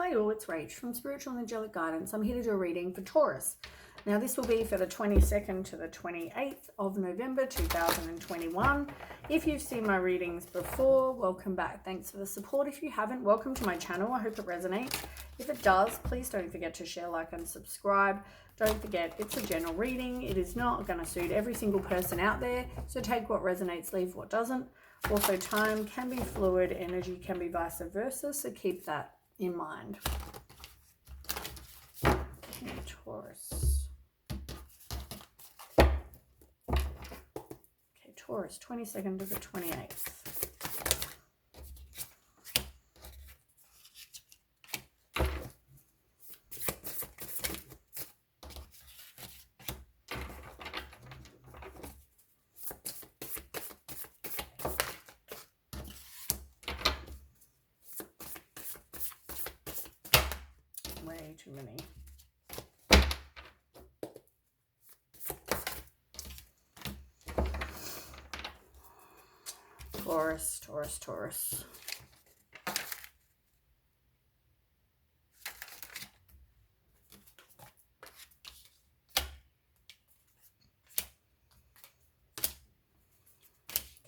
Hi all, it's Rach from Spiritual and Angelic Guidance. I'm here to do a reading for Taurus. Now this will be for the 22nd to the 28th of November 2021. If you've seen my readings before, welcome back. Thanks for the support. If you haven't, welcome to my channel. I hope it resonates. If it does, please don't forget to share, like, and subscribe. Don't forget, it's a general reading. It is not going to suit every single person out there. So take what resonates, leave what doesn't. Also, time can be fluid, energy can be vice versa. So keep that in mind. Okay, Taurus. Okay, Taurus, 22nd to the 28th. Way too many. Taurus, Taurus, Taurus.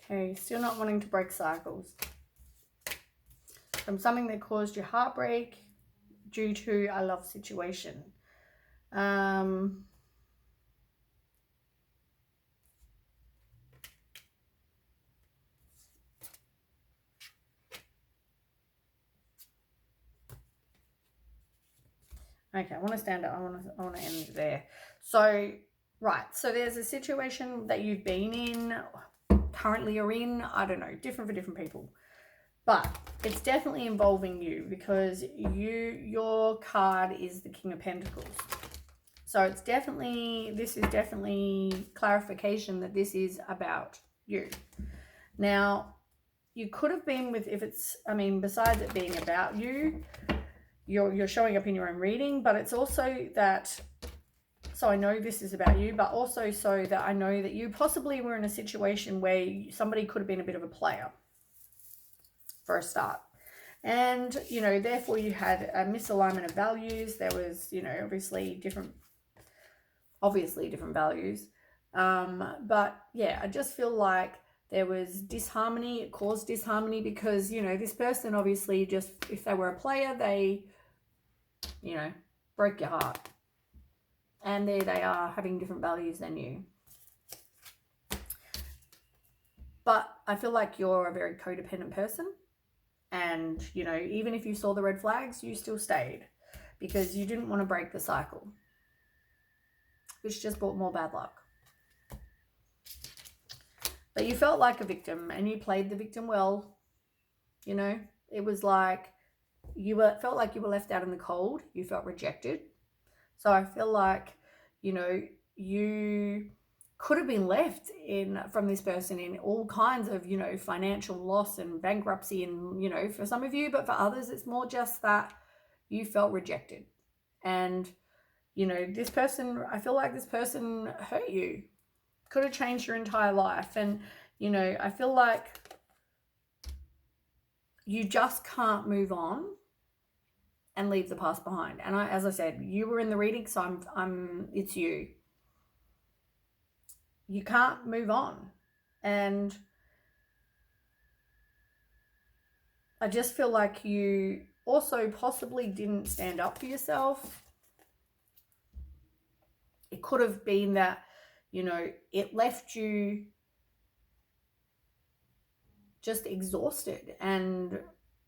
Okay, still not wanting to break cycles. From something that caused you heartbreak due to a love situation. Okay, I want to stand up. I want to end there. So, right. So there's a situation that you've been in, currently are in. I don't know, different for different people. But it's definitely involving you because your card is the King of Pentacles. So it's definitely, this is definitely clarification that this is about you. Now, you could have been with, if it's, I mean, besides it being about you, you're showing up in your own reading, but it's also that, so I know this is about you, but also so that I know that you possibly were in a situation where somebody could have been a bit of a player for a start. And, you know, therefore you had a misalignment of values. There was, you know, obviously different values. But yeah, I just feel like there was disharmony. It caused disharmony because, you know, this person obviously just, if they were a player, they, you know, broke your heart. And there they are having different values than you. But I feel like you're a very codependent person. And, you know, even if you saw the red flags, you still stayed because you didn't want to break the cycle, which just brought more bad luck. But you felt like a victim and you played the victim well. You know, it was like felt like you were left out in the cold. You felt rejected. So I feel like, you know, you could have been left from this person in all kinds of, you know, financial loss and bankruptcy and, you know, for some of you, but for others, it's more just that you felt rejected. And, you know, this person, I feel like this person hurt you, could have changed your entire life. And, you know, I feel like you just can't move on and leave the past behind. And as I said, you were in the reading, so it's you. You can't move on. And I just feel like you also possibly didn't stand up for yourself. It could have been that, you know, it left you just exhausted and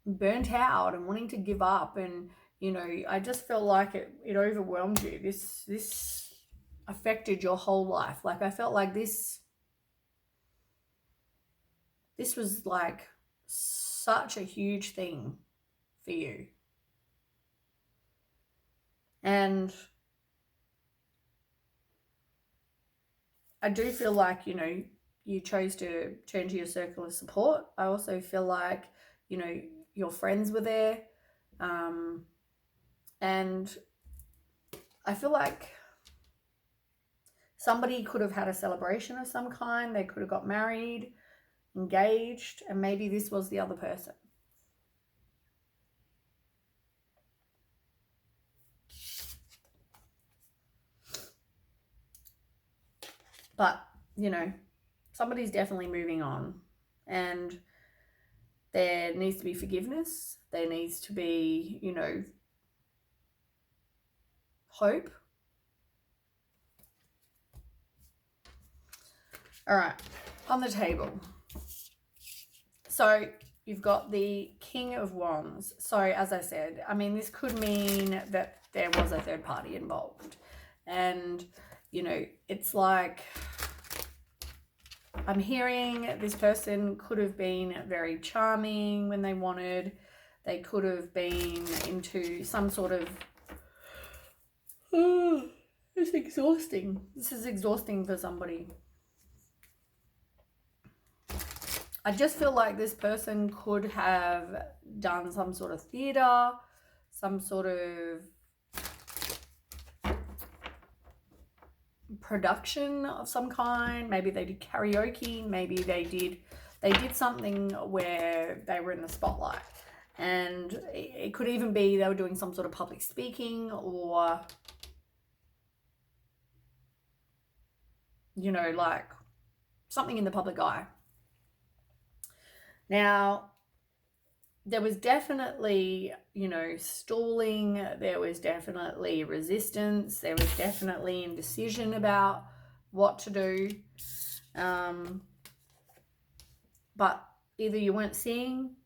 burnt out and wanting to give up. And, you know, I just felt like it overwhelmed you. This affected your whole life. Like I felt like this was like such a huge thing for you. And I do feel like, you know, you chose to turn to your circle of support. I also feel like, you know, your friends were there. And I feel like somebody could have had a celebration of some kind. They could have got married, engaged, and maybe this was the other person. But, you know, somebody's definitely moving on, and there needs to be forgiveness. There needs to be, you know, hope. All right, on the table. So you've got the King of Wands. So as I said, I mean, this could mean that there was a third party involved. And, you know, it's like, I'm hearing this person could have been very charming when they wanted. They could have been into some sort of, it's exhausting. This is exhausting for somebody. I just feel like this person could have done some sort of theatre, some sort of production of some kind. Maybe they did karaoke. Maybe they did something where they were in the spotlight. And it could even be they were doing some sort of public speaking, or, you know, like something in the public eye. Now, there was definitely, you know, stalling. There was definitely resistance. There was definitely indecision about what to do. But either you weren't seeing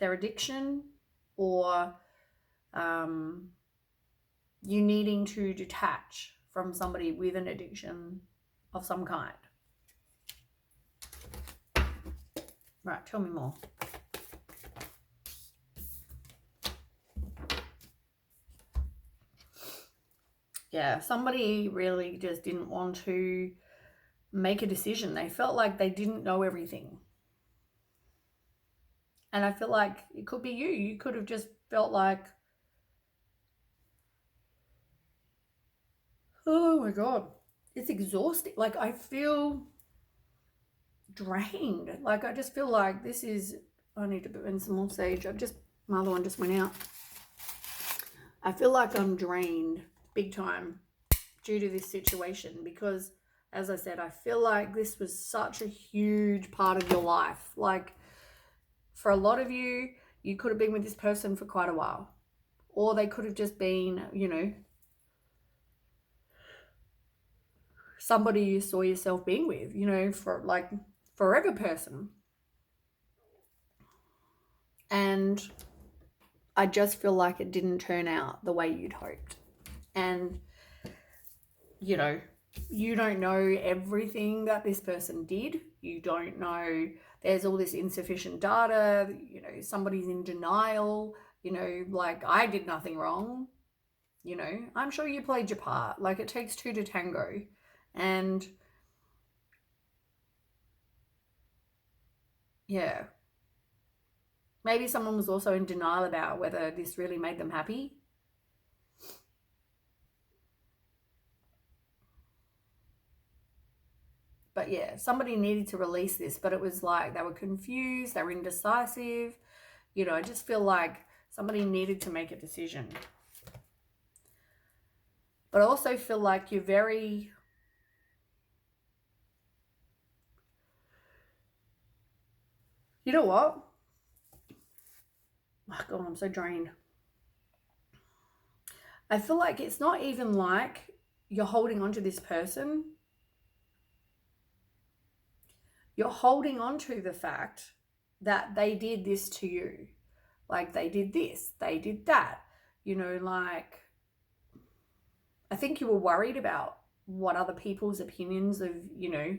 their addiction, or you needing to detach from somebody with an addiction of some kind. Right, tell me more. Yeah, somebody really just didn't want to make a decision. They felt like they didn't know everything. And I feel like it could be you. You could have just felt like, oh my God, it's exhausting. Like, I feel drained. Like, I just feel like this is, I need to burn some more sage. My other one just went out. I feel like I'm drained big time due to this situation, because, as I said, I feel like this was such a huge part of your life. Like, for a lot of you, you could have been with this person for quite a while, or they could have just been, you know, somebody you saw yourself being with, you know, for like forever person. And I just feel like it didn't turn out the way you'd hoped. And, you know, you don't know everything that this person did. You don't know, there's all this insufficient data, you know, somebody's in denial, you know, like, I did nothing wrong. You know, I'm sure you played your part. Like, it takes two to tango. And yeah, maybe someone was also in denial about whether this really made them happy. But yeah, somebody needed to release this, but it was like they were confused, they were indecisive. You know, I just feel like somebody needed to make a decision. But I also feel like you're very, you know what? Oh God, I'm so drained. I feel like it's not even like you're holding on to this person. You're holding on to the fact that they did this to you. Like, they did this, they did that. You know, like, I think you were worried about what other people's opinions of, you know,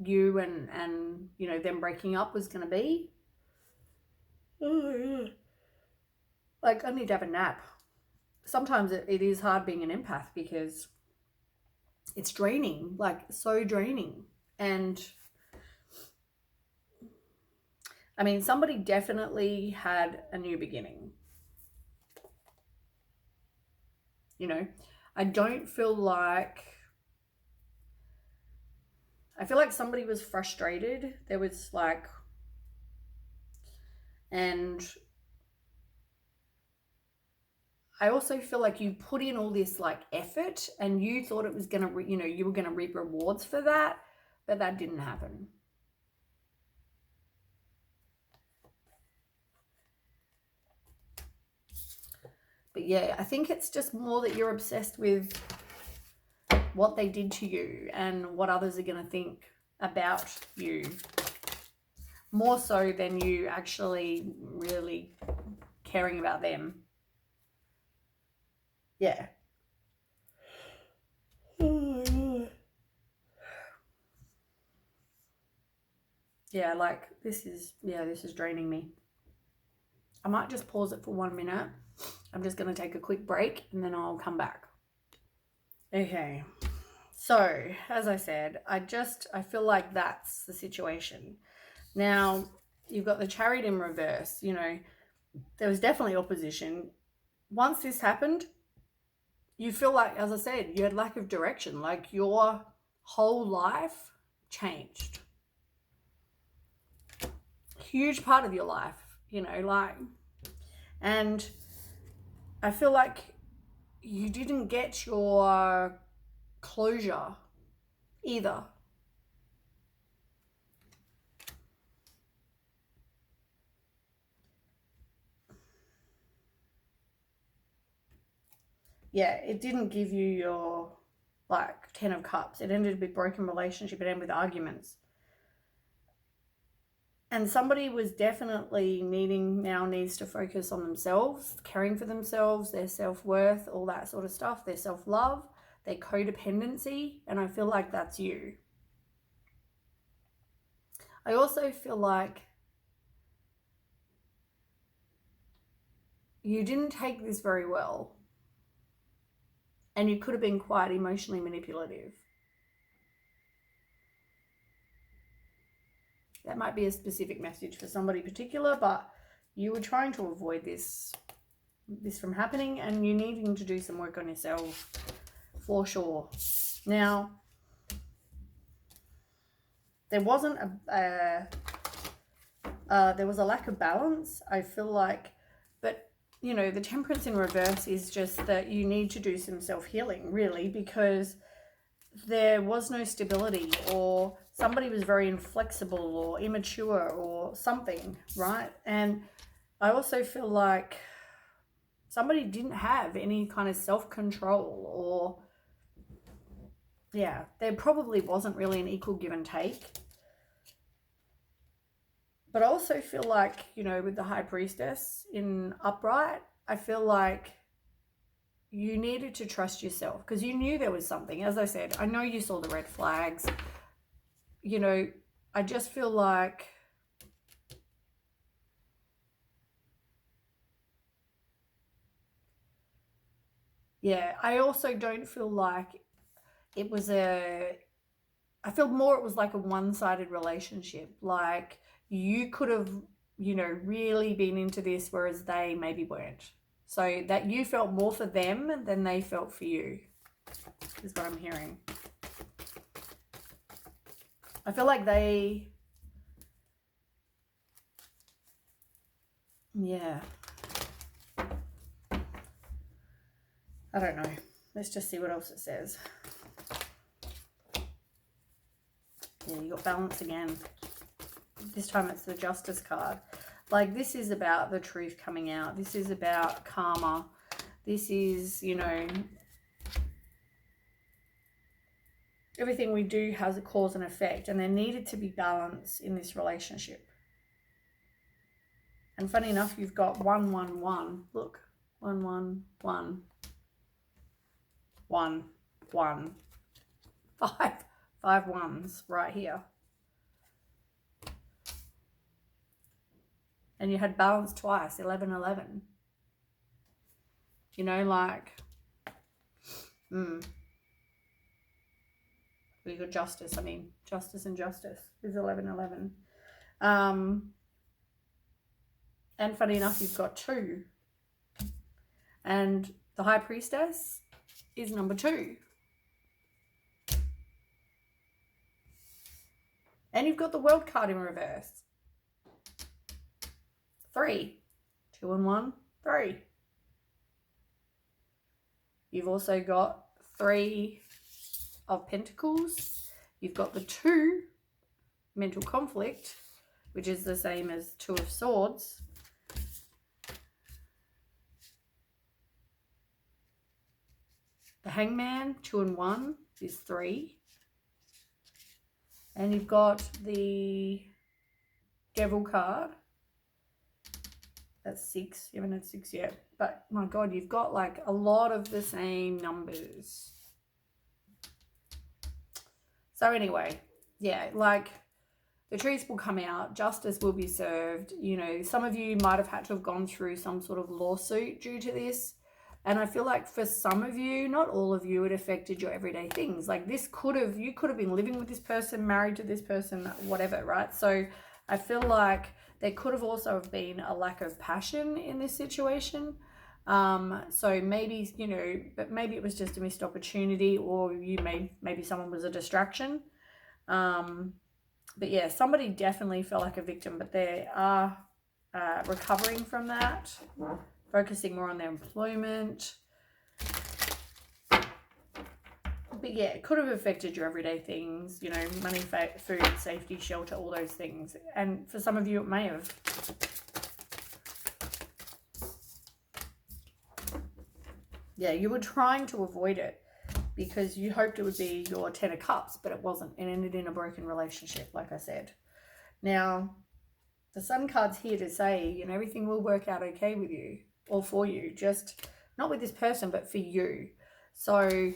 you and you know, them breaking up was going to be. Oh, yeah. Like, I need to have a nap. Sometimes it is hard being an empath, because it's draining, like, so draining. And I mean, somebody definitely had a new beginning. You know, I feel like somebody was frustrated. There was like, and I also feel like you put in all this like effort and you thought it was going to, you were going to reap rewards for that, but that didn't happen. But yeah, I think it's just more that you're obsessed with what they did to you and what others are going to think about you, more so than you actually really caring about them. Yeah. Yeah, like this is draining me. I might just pause it for 1 minute. I'm just going to take a quick break and then I'll come back. Okay. So, as I said, I feel like that's the situation. Now, you've got the Chariot in reverse, there was definitely opposition. Once this happened, you feel like, as I said, you had lack of direction, like your whole life changed. Huge part of your life, and I feel like you didn't get your closure either. Yeah, it didn't give you your, like, 10 of Cups. It ended with broken relationship. It ended with arguments. And somebody was definitely needs to focus on themselves, caring for themselves, their self-worth, all that sort of stuff, their self-love, their codependency. And I feel like that's you. I also feel like you didn't take this very well. And you could have been quite emotionally manipulative. That might be a specific message for somebody particular, but you were trying to avoid this from happening, and you needing to do some work on yourself for sure. Now, there wasn't there was a lack of balance, I feel like, but the Temperance in reverse is just that you need to do some self-healing, really, because there was no stability, or somebody was very inflexible or immature or something, right? And I also feel like somebody didn't have any kind of self-control, or there probably wasn't really an equal give and take. But I also feel like, with the High Priestess in upright, I feel like you needed to trust yourself because you knew there was something. As I said, I know you saw the red flags. I just feel like I also don't feel like it was I feel more it was like a one-sided relationship. Like you could have, really been into this, whereas they maybe weren't. So that you felt more for them than they felt for you, is what I'm hearing. I feel like they, I don't know. Let's just see what else it says. Yeah, you got balance again. This time it's the Justice card. Like, this is about the truth coming out. This is about karma. This is, everything we do has a cause and effect, and there needed to be balance in this relationship. And funny enough, you've got 1, 1, 1. Look, 1, 1, 1. 1, 1. 5 ones right here. And you had balance twice, 11, 11. Like, we got justice. I mean, justice and justice is 11, 11. And funny enough, you've got 2. And the High Priestess is number 2. And you've got the World card in reverse. 3. 2 and 1, 3. You've also got 3 of Pentacles. You've got the 2 mental conflict, which is the same as 2 of Swords. The Hangman, 2 and 1 is 3. And you've got the Devil card. That's 6. You haven't had 6 yet. But my God, you've got like a lot of the same numbers. So anyway, yeah, like the truth will come out. Justice will be served. You know, some of you might have had to have gone through some sort of lawsuit due to this. And I feel like for some of you, not all of you, it affected your everyday things. Like this you could have been living with this person, married to this person, whatever, right? So I feel like there could have also been a lack of passion in this situation. So maybe, you know, but maybe it was just a missed opportunity, or maybe someone was a distraction. But yeah, somebody definitely felt like a victim, but they are recovering from that, focusing more on their employment. But yeah, it could have affected your everyday things, you know, money, food, safety, shelter, all those things. And for some of you, it may have. Yeah, you were trying to avoid it because you hoped it would be your 10 of Cups, but it wasn't. It ended in a broken relationship, like I said. Now, the Sun card's here to say, you know, everything will work out okay with you or for you. Just not with this person, but for you. So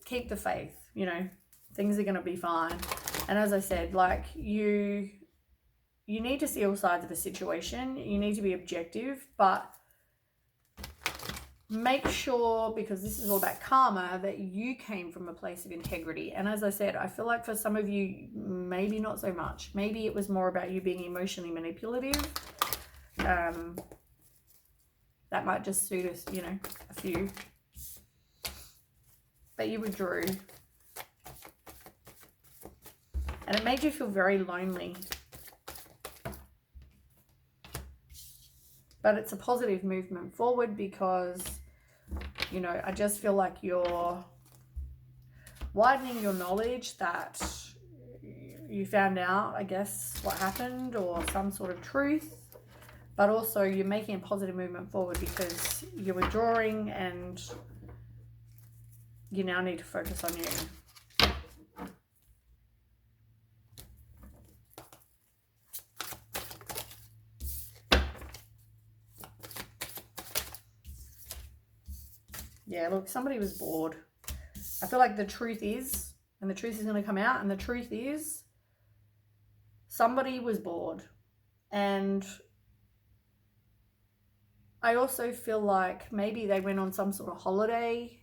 keep the faith, you know, things are going to be fine. And as I said, like you need to see all sides of a situation. You need to be objective, but make sure, because this is all about karma, that you came from a place of integrity. And as I said, I feel like for some of you, maybe not so much. Maybe it was more about you being emotionally manipulative. That might just suit us, you know, a few. But you withdrew. And it made you feel very lonely. But it's a positive movement forward because, you know, I just feel like you're widening your knowledge that you found out, I guess, what happened or some sort of truth. But also you're making a positive movement forward because you're withdrawing and you now need to focus on you. Yeah, look, somebody was bored. I feel like the truth is, and the truth is going to come out, and the truth is somebody was bored. And I also feel like maybe they went on some sort of holiday,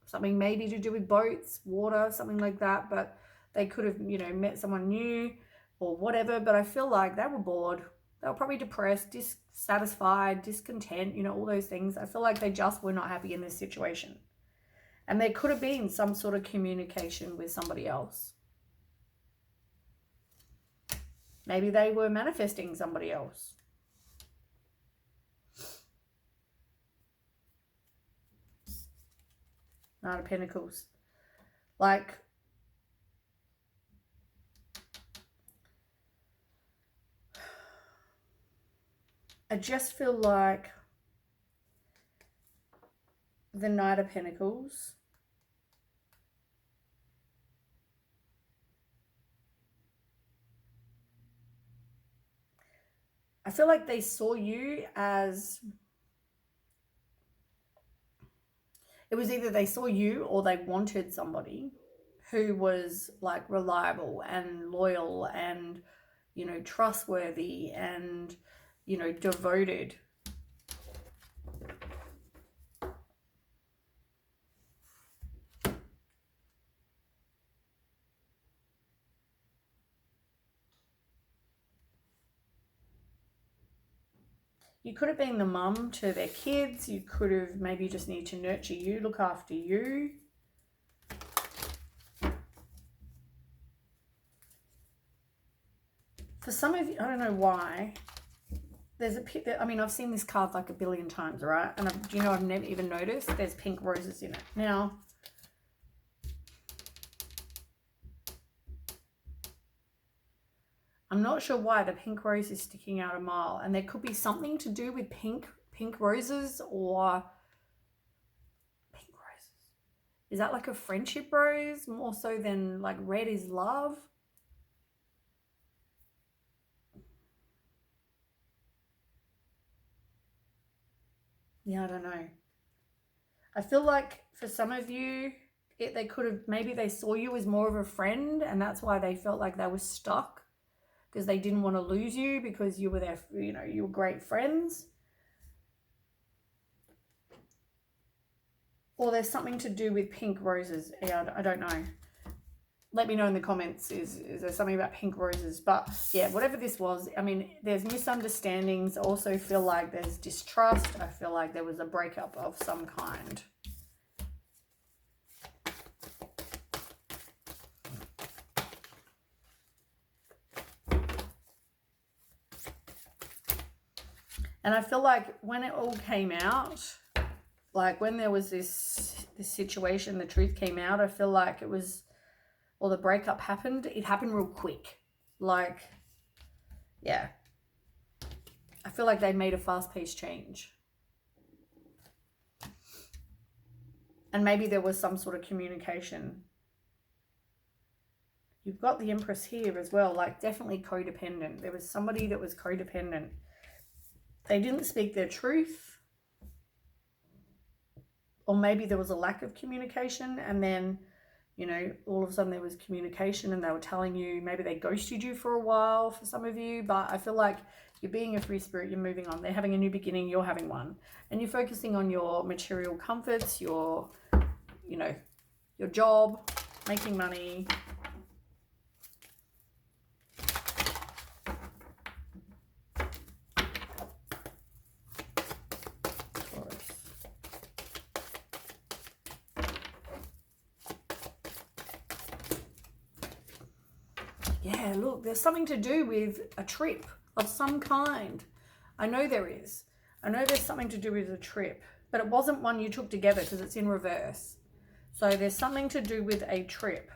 something maybe to do with boats, water, something like that, but they could have, you know, met someone new or whatever, but I feel like they were bored. They were probably depressed, dissatisfied, discontent, you know, all those things. I feel like they just were not happy in this situation. And there could have been some sort of communication with somebody else. Maybe they were manifesting somebody else. Knight of Pentacles. Like, I just feel like the Knight of Pentacles I feel like they saw you as, it was either they saw you or they wanted somebody who was like reliable and loyal and, you know, trustworthy and, you know, devoted. You could have been the mum to their kids. You could have maybe just need to nurture you, look after you. For some of you, I don't know why, there's a, I mean, I've seen this card like a billion times, right? And do you know, I've never even noticed there's pink roses in it. Now, I'm not sure why the pink rose is sticking out a mile, and there could be something to do with pink roses, or pink roses. Is that like a friendship rose more so than like red is love? Yeah, I don't know. I feel like for some of you, they could have, maybe they saw you as more of a friend, and that's why they felt like they were stuck, because they didn't want to lose you because you were their, you know, you were great friends. Or there's something to do with pink roses. Yeah, I don't know. Let me know in the comments, is there something about pink roses? But yeah, whatever this was, I mean, there's misunderstandings. I also feel like there's distrust. I feel like there was a breakup of some kind. And I feel like when it all came out, like when there was this situation, the truth came out, I feel like it was, or the breakup happened, it happened real quick. Like, yeah. I feel like they made a fast-paced change. And maybe there was some sort of communication. You've got the Empress here as well, like definitely codependent. There was somebody that was codependent. They didn't speak their truth. Or maybe there was a lack of communication, and then, you know, all of a sudden there was communication and they were telling you, maybe they ghosted you for a while for some of you. But I feel like you're being a free spirit, you're moving on. They're having a new beginning, you're having one. And you're focusing on your material comforts, your, you know, your job, making money. Yeah, look, there's something to do with a trip of some kind. I know there is. I know there's something to do with a trip, but it wasn't one you took together because it's in reverse. So there's something to do with a trip.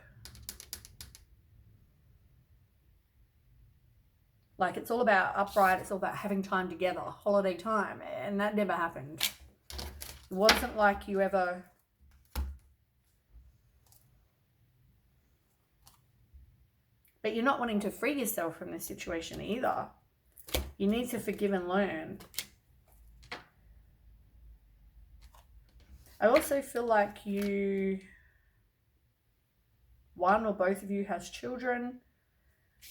Like, it's all about upright, it's all about having time together, holiday time, and that never happened. It wasn't like you ever... But you're not wanting to free yourself from this situation either. You need to forgive and learn. I also feel like one or both of you has children.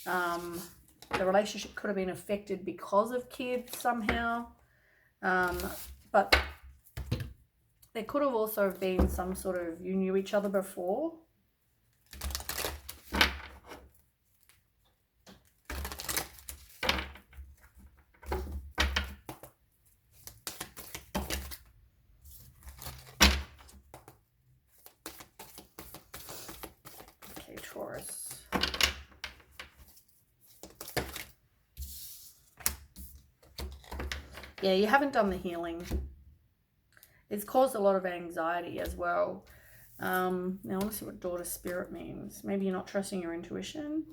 The relationship could have been affected because of kids somehow. But there could have also been some sort of, you knew each other before. Okay, Taurus. Yeah, you haven't done the healing. It's caused a lot of anxiety as well. Now I want to see what daughter spirit means. Maybe you're not trusting your intuition.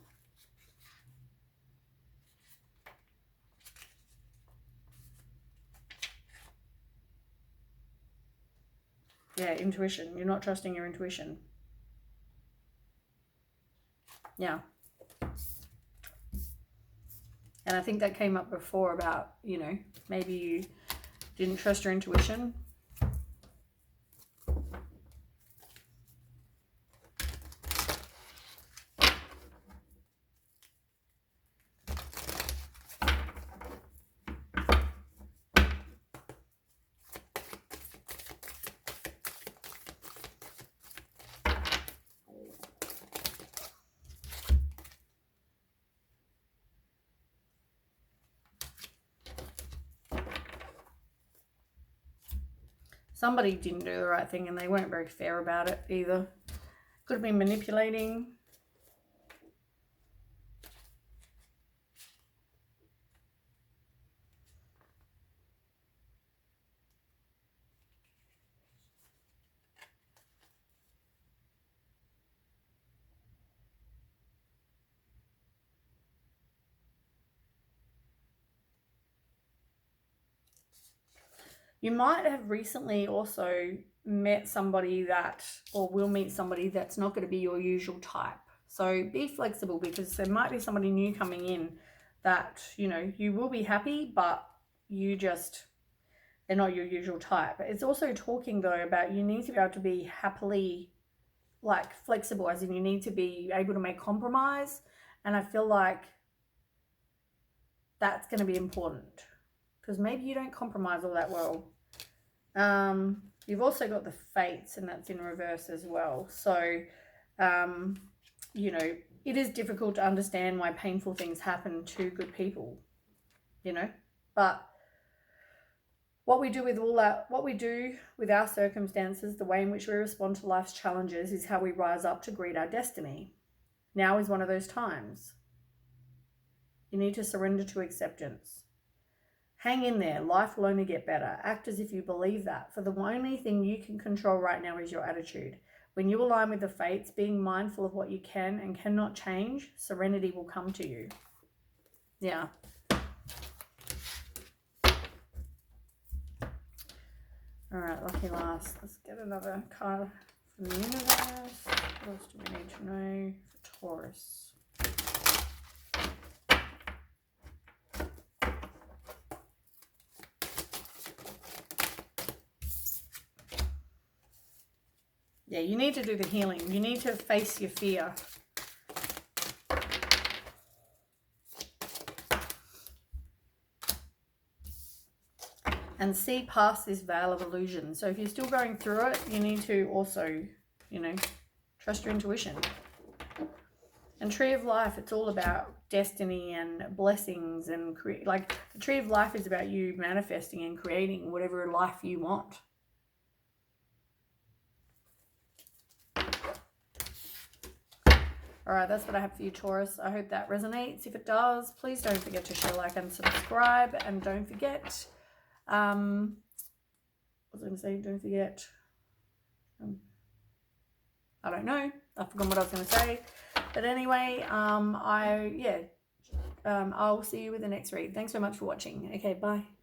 Yeah, intuition. You're not trusting your intuition. Yeah. And I think that came up before about, you know, maybe you didn't trust your intuition. Somebody didn't do the right thing and they weren't very fair about it either. Could have been manipulating. You might have recently also met somebody that, or will meet somebody that's not going to be your usual type. So be flexible, because there might be somebody new coming in that, you know, you will be happy, but they're not your usual type. It's also talking though about, you need to be able to be happily like flexible, as in you need to be able to make compromise. And I feel like that's going to be important, because maybe you don't compromise all that well. You've also got the fates, and that's in reverse as well. So, you know, it is difficult to understand why painful things happen to good people, you know, but what we do with our circumstances, the way in which we respond to life's challenges, is how we rise up to greet our destiny. Now is one of those times. You need to surrender to acceptance. Hang in there. Life will only get better. Act as if you believe that. For the only thing you can control right now is your attitude. When you align with the fates, being mindful of what you can and cannot change, serenity will come to you. Yeah. All right, lucky last. Let's get another card from the universe. What else do we need to know for Taurus? Yeah, you need to do the healing. You need to face your fear. And see past this veil of illusion. So if you're still going through it, you need to also, you know, trust your intuition. And Tree of Life, it's all about destiny and blessings, and like the Tree of Life is about you manifesting and creating whatever life you want. All right, that's what I have for you, Taurus. I hope that resonates. If it does, please don't forget to share, like, and subscribe. And don't forget, what was I going to say? Don't forget, I don't know. I forgot what I was going to say. But anyway, I'll see you with the next read. Thanks so much for watching. Okay, bye.